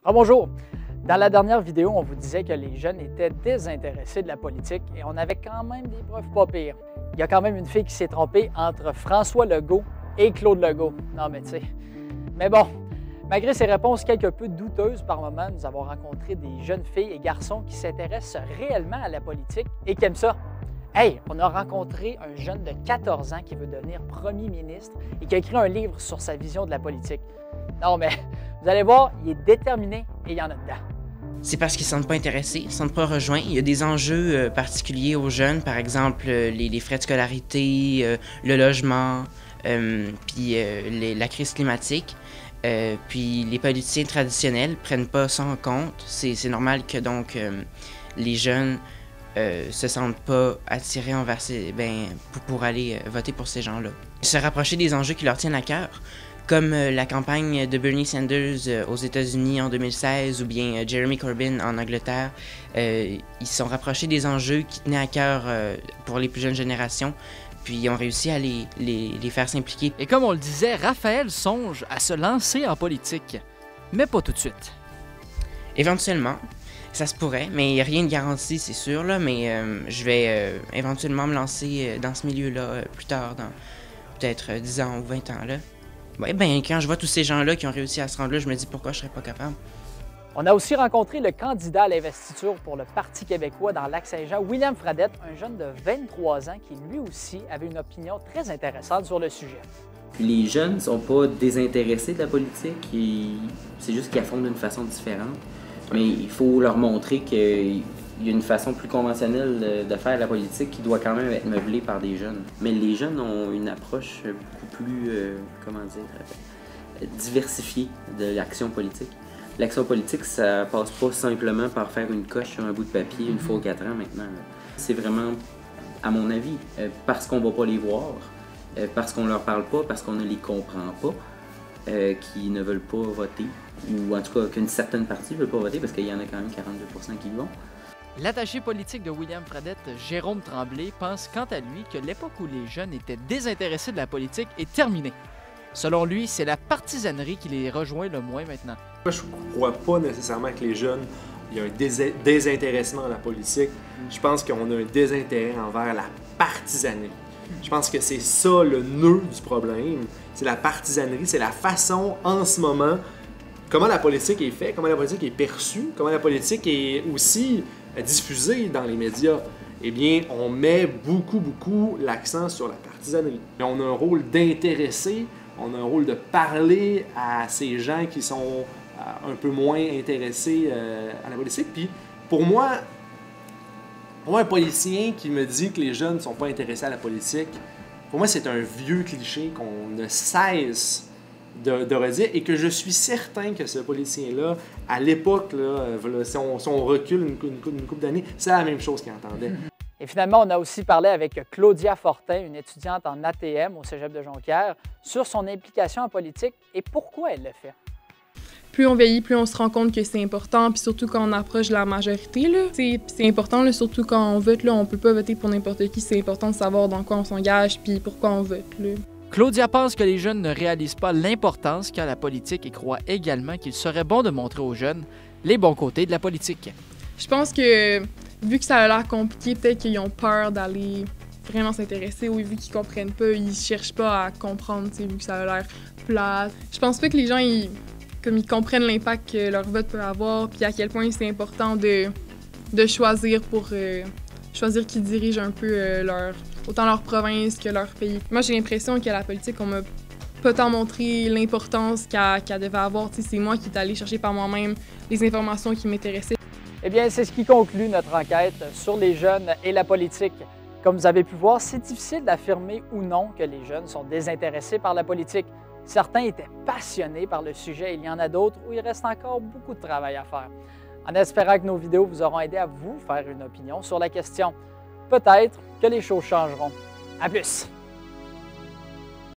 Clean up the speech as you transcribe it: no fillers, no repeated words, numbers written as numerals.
Bonjour! Dans la dernière vidéo, on vous disait que les jeunes étaient désintéressés de la politique et on avait quand même des preuves pas pires. Il y a quand même une fille qui s'est trompée entre François Legault et Claude Legault. Non mais tu sais. Mais bon, malgré ces réponses quelque peu douteuses par moments, nous avons rencontré des jeunes filles et garçons qui s'intéressent réellement à la politique et qui aiment ça. Hey, on a rencontré un jeune de 14 ans qui veut devenir premier ministre et qui a écrit un livre sur sa vision de la politique. Non mais, vous allez voir, il est déterminé et il y en a dedans. C'est parce qu'ils ne se sentent pas intéressés, ils ne se sentent pas rejoints. Il y a des enjeux particuliers aux jeunes, par exemple les frais de scolarité, le logement, puis la crise climatique. Puis les politiciens traditionnels ne prennent pas ça en compte. C'est normal que donc les jeunes se sentent pas attirés envers pour aller voter pour ces gens-là. Se rapprocher des enjeux qui leur tiennent à cœur, comme la campagne de Bernie Sanders aux États-Unis en 2016 ou bien Jeremy Corbyn en Angleterre. Ils se sont rapprochés des enjeux qui tenaient à cœur pour les plus jeunes générations, puis ils ont réussi à les faire s'impliquer. Et comme on le disait, Raphaël songe à se lancer en politique, mais pas tout de suite. Éventuellement, ça se pourrait, mais rien de garanti, c'est sûr, là, mais je vais éventuellement me lancer dans ce milieu-là plus tard, dans peut-être 10 ans ou 20 ans, là. Ouais, ben, quand je vois tous ces gens-là qui ont réussi à se rendre là, je me dis pourquoi je serais pas capable. On a aussi rencontré le candidat à l'investiture pour le Parti québécois dans Lac-Saint-Jean, William Fradette, un jeune de 23 ans qui lui aussi avait une opinion très intéressante sur le sujet. Les jeunes ne sont pas désintéressés de la politique, c'est juste qu'ils la font d'une façon différente. Mais il faut leur montrer qu'il y a une façon plus conventionnelle de faire la politique qui doit quand même être meublée par des jeunes. Mais les jeunes ont une approche beaucoup plus, diversifiée de l'action politique. L'action politique, ça passe pas simplement par faire une coche sur un bout de papier une fois aux 4 ans maintenant. C'est vraiment, à mon avis, parce qu'on va pas les voir, parce qu'on leur parle pas, parce qu'on ne les comprend pas, qui ne veulent pas voter, ou en tout cas qu'une certaine partie ne veut pas voter, parce qu'il y en a quand même 42% qui vont. L'attaché politique de William Fradette, Jérôme Tremblay, pense quant à lui que l'époque où les jeunes étaient désintéressés de la politique est terminée. Selon lui, c'est la partisanerie qui les rejoint le moins maintenant. Moi, je ne crois pas nécessairement que les jeunes, il y a un désintéressement à la politique. Je pense qu'on a un désintérêt envers la partisanerie. Je pense que c'est ça le nœud du problème. C'est la partisanerie, c'est la façon en ce moment, comment la politique est faite, comment la politique est perçue, comment la politique est aussi diffusée dans les médias. Eh bien, on met beaucoup l'accent sur la partisanerie. Et on a un rôle d'intéresser, on a un rôle de parler à ces gens qui sont un peu moins intéressés à la politique. Puis, pour moi, un politicien qui me dit que les jeunes ne sont pas intéressés à la politique, pour moi, c'est un vieux cliché qu'on ne cesse de redire et que je suis certain que ce politicien-là, à l'époque, si on recule une couple d'années, c'est la même chose qu'il entendait. Et finalement, on a aussi parlé avec Claudia Fortin, une étudiante en ATM au Cégep de Jonquière, sur son implication en politique et pourquoi elle le fait. Plus on vieillit, plus on se rend compte que c'est important, puis surtout quand on approche de la majorité, là. C'est important, là, surtout quand on vote, là, on peut pas voter pour n'importe qui, c'est important de savoir dans quoi on s'engage puis pourquoi on vote, là. Claudia pense que les jeunes ne réalisent pas l'importance qu'a la politique et croit également qu'il serait bon de montrer aux jeunes les bons côtés de la politique. Je pense que, vu que ça a l'air compliqué, peut-être qu'ils ont peur d'aller vraiment s'intéresser, ou vu qu'ils comprennent pas, ils cherchent pas à comprendre, vu que ça a l'air plate. Je pense pas que les gens, ils comprennent l'impact que leur vote peut avoir, puis à quel point c'est important de choisir pour choisir qui dirige un peu autant leur province que leur pays. Moi, j'ai l'impression que la politique, on m'a pas tant montré l'importance qu'elle devait avoir. C'est moi qui est allée chercher par moi-même les informations qui m'intéressaient. Eh bien, c'est ce qui conclut notre enquête sur les jeunes et la politique. Comme vous avez pu voir, c'est difficile d'affirmer ou non que les jeunes sont désintéressés par la politique. Certains étaient passionnés par le sujet, il y en a d'autres où il reste encore beaucoup de travail à faire. En espérant que nos vidéos vous auront aidé à vous faire une opinion sur la question. Peut-être que les choses changeront. À plus!